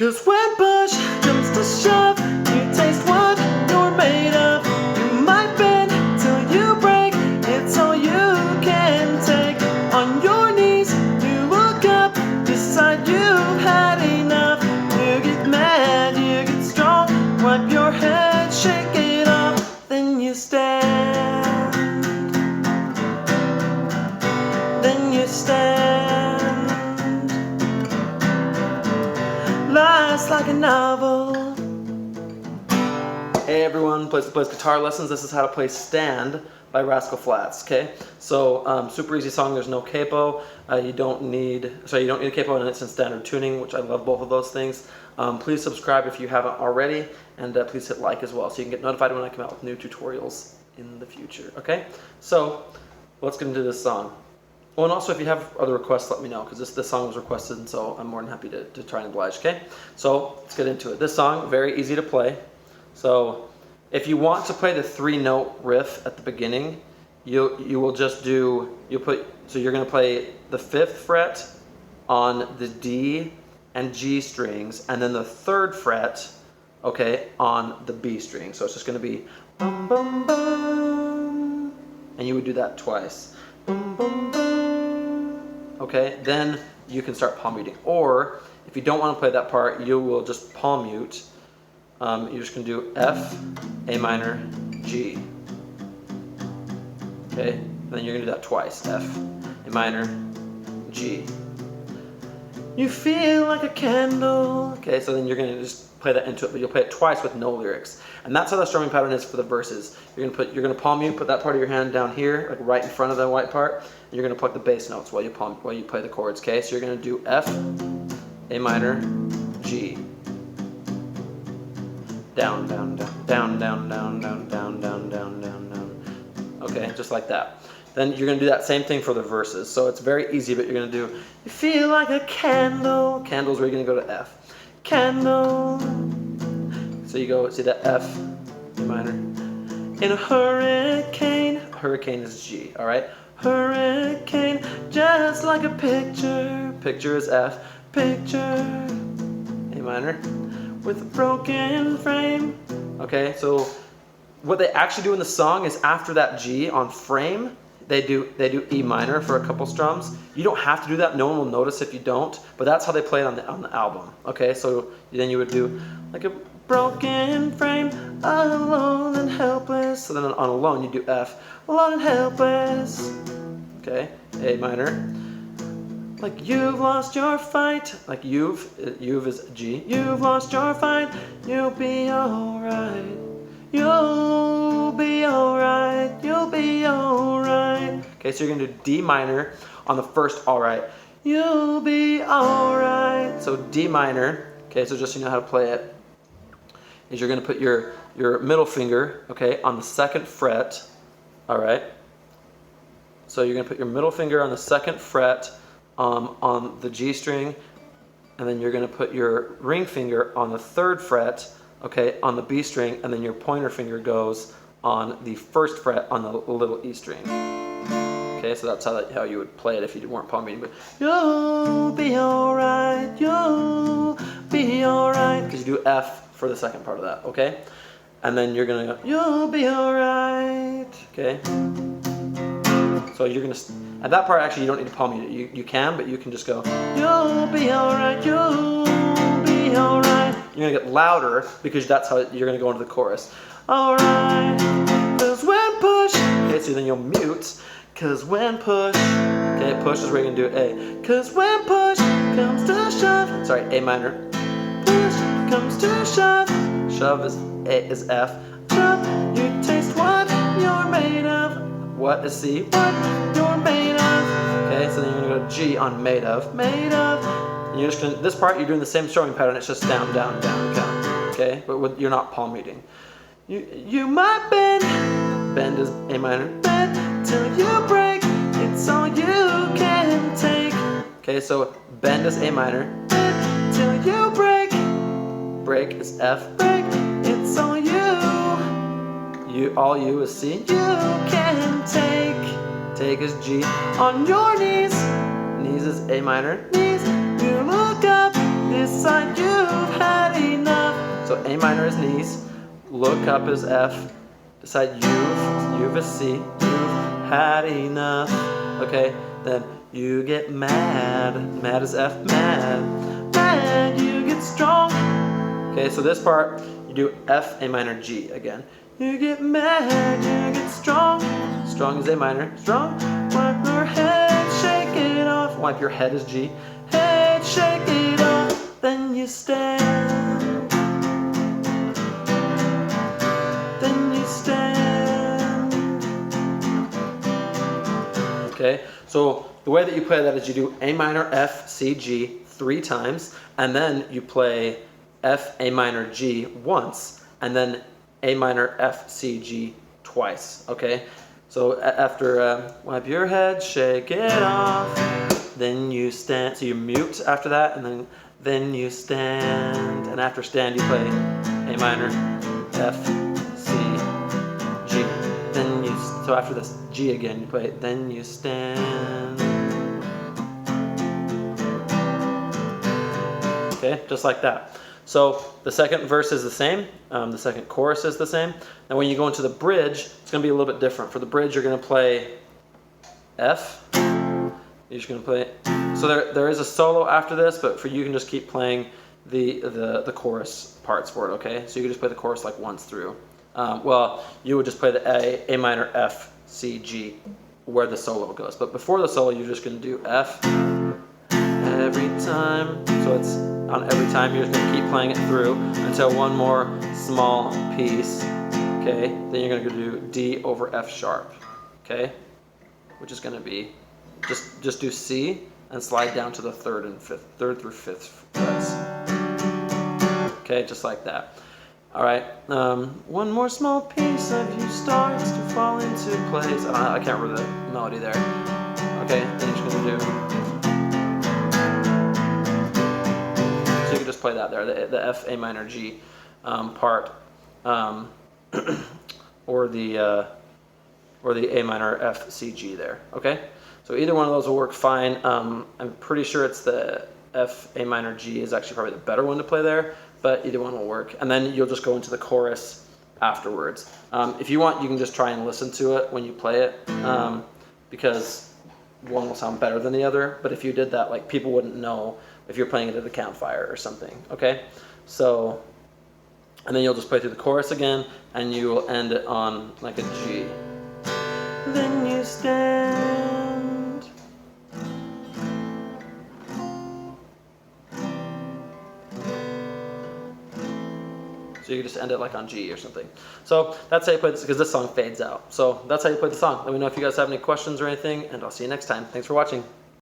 'Cause when push comes to shove, you taste what you're made of. You might bend till you break, it's all you can take. On your knees, you look up, decide you've had enough. You get mad, you get strong, wipe your head, shake it off, then you stand. Then you stand. Life's like a novel. Hey everyone, plays guitar lessons. This is how to play Stand by Rascal Flatts. Okay, so super easy song. There's no capo. You don't need a capo, and it's in standard tuning, which I love both of those things. Please subscribe if you haven't already, and please hit like as well, so you can get notified when I come out with new tutorials in the future. Okay, so let's get into this song. Oh, and also if you have other requests, let me know, because this song was requested, and so I'm more than happy to try and oblige. Okay, so let's get into it. This song, very easy to play. So if you want to play the 3-note riff at the beginning, you will just do, so you're going to play the 5th fret on the D and G strings, and then the 3rd fret, okay, on the B string. So it's just going to be bum bum bum, and you would do that twice. Bum bum bum. Okay, then you can start palm muting. Or if you don't want to play that part, you will just palm mute. You're just going to do F, A minor, G. Okay, and then you're going to do that twice. F, A minor, G. You feel like a candle. Okay, so then you're going to just play that into it, but you'll play it twice with no lyrics. And that's how the strumming pattern is for the verses. You're going to palm mute, put that part of your hand down here, like right in front of the white part. And you're going to pluck the bass notes while you play the chords. Okay, so you're going to do F, A minor, G. Down, down, down, down, down, down, down, down, down, down, down, down. Okay, just like that. Then you're going to do that same thing for the verses. So it's very easy, but you're going to do, you feel like a candle. Candle's where you're going to go to F. Candle. So you go, see that F, A minor. In a hurricane. Hurricane is G, all right? Hurricane, just like a picture. Picture is F. Picture, A minor. With a broken frame. Okay, so what they actually do in the song is after that G on frame, they do E minor for a couple strums. You don't have to do that. No one will notice if you don't. But that's how they play it on the album. Okay, so then you would do like a broken frame, alone and helpless. So then on alone you do F, alone and helpless. Okay, A minor. Like you've lost your fight. Like you've is G. You've lost your fight. You'll be alright. You'll be alright. You'll be alright. Okay, so you're gonna do D minor on the first alright. You'll be alright. So D minor, okay, so just so you know how to play it, is you're gonna put your middle finger, okay, on the 2nd fret, alright? So you're gonna put your middle finger on the 2nd fret on the G string, and then you're gonna put your ring finger on the 3rd fret, okay, on the B string, and then your pointer finger goes on the 1st fret on the little E string. Okay, so that's how you would play it if you weren't palm muting. But you'll be alright, you'll be alright, because you do F for the 2nd part of that, okay? And then you're gonna go, you'll be alright, okay? So you're gonna, at that part actually you don't need to palm mute it. You can, but you can just go, you'll be alright, you'll be alright. You're gonna get louder because that's how you're gonna go into the chorus. Alright, cause when push, okay, so then you'll mute, cause when push, okay, push is where you're gonna do A. Cause when push comes to shove, sorry, A minor. Push comes to shove, shove is F. Shove, you taste what you're made of. What is C? What you're made of. Okay, so then you're gonna go to G on made of. Made of. And you're just gonna, this part you're doing the same strumming pattern, it's just down, down, down, down. Okay, but you're not palm muting. You might bend. Bend is A minor. Bend till you break. It's all you can take. Okay, so bend is A minor. Bend till you break. Break is F. Break. It's all you. All you is C. You can take. Take is G. On your knees. Knees is A minor. Knees. You look up. Decide you've A minor is knees, look up is F, decide you've is C, you've had enough, okay? Then you get mad, mad is F, mad, you get strong. Okay, so this part, you do F, A minor, G again. You get mad, you get strong, strong is A minor, strong, wipe your head, shake it off, wipe your head is G, head, shake it off, then you stand, then you stand. Okay, so the way that you play that is you do A minor, F, C, G 3 times, and then you play F, A minor, G once, and then A minor, F, C, G twice, okay? So after wipe your head, shake it off, then you stand, so you mute after that, and then you stand, and after stand you play A minor, F, C, G, then you, so after this G again, you play, then you stand. Okay, just like that. So the second verse is the same, the second chorus is the same. And when you go into the bridge, it's going to be a little bit different. For the bridge, you're going to play F. You're just going to play. So there is a solo after this, but for you can just keep playing the chorus parts for it. Okay, so you can just play the chorus like once through. Well, you would just play the A minor, F, C, G, where the solo goes. But before the solo, you're just going to do F every time. So it's on every time, you're just going to keep playing it through until one more small piece, okay? Then you're going to do D over F sharp, okay? Which is going to be, just do C and slide down to the third through fifth frets. Okay, just like that. All right, one more small piece of you starts to fall into place. I can't remember the melody there. Okay, then you're just going to do, you can just play that there, the F, A minor, G part, or the A minor, F, C, G there, okay? So either one of those will work fine. I'm pretty sure it's the F, A minor, G is actually probably the better one to play there, but either one will work. And then you'll just go into the chorus afterwards. If you want, you can just try and listen to it when you play it, because one will sound better than the other, but if you did that, like, people wouldn't know if you're playing it at a campfire or something, okay? So, and then you'll just play through the chorus again, and you will end it on like a G. Then you stand. So you can just end it like on G or something. So that's how you play this, because this song fades out. So that's how you play the song. Let me know if you guys have any questions or anything, and I'll see you next time. Thanks for watching.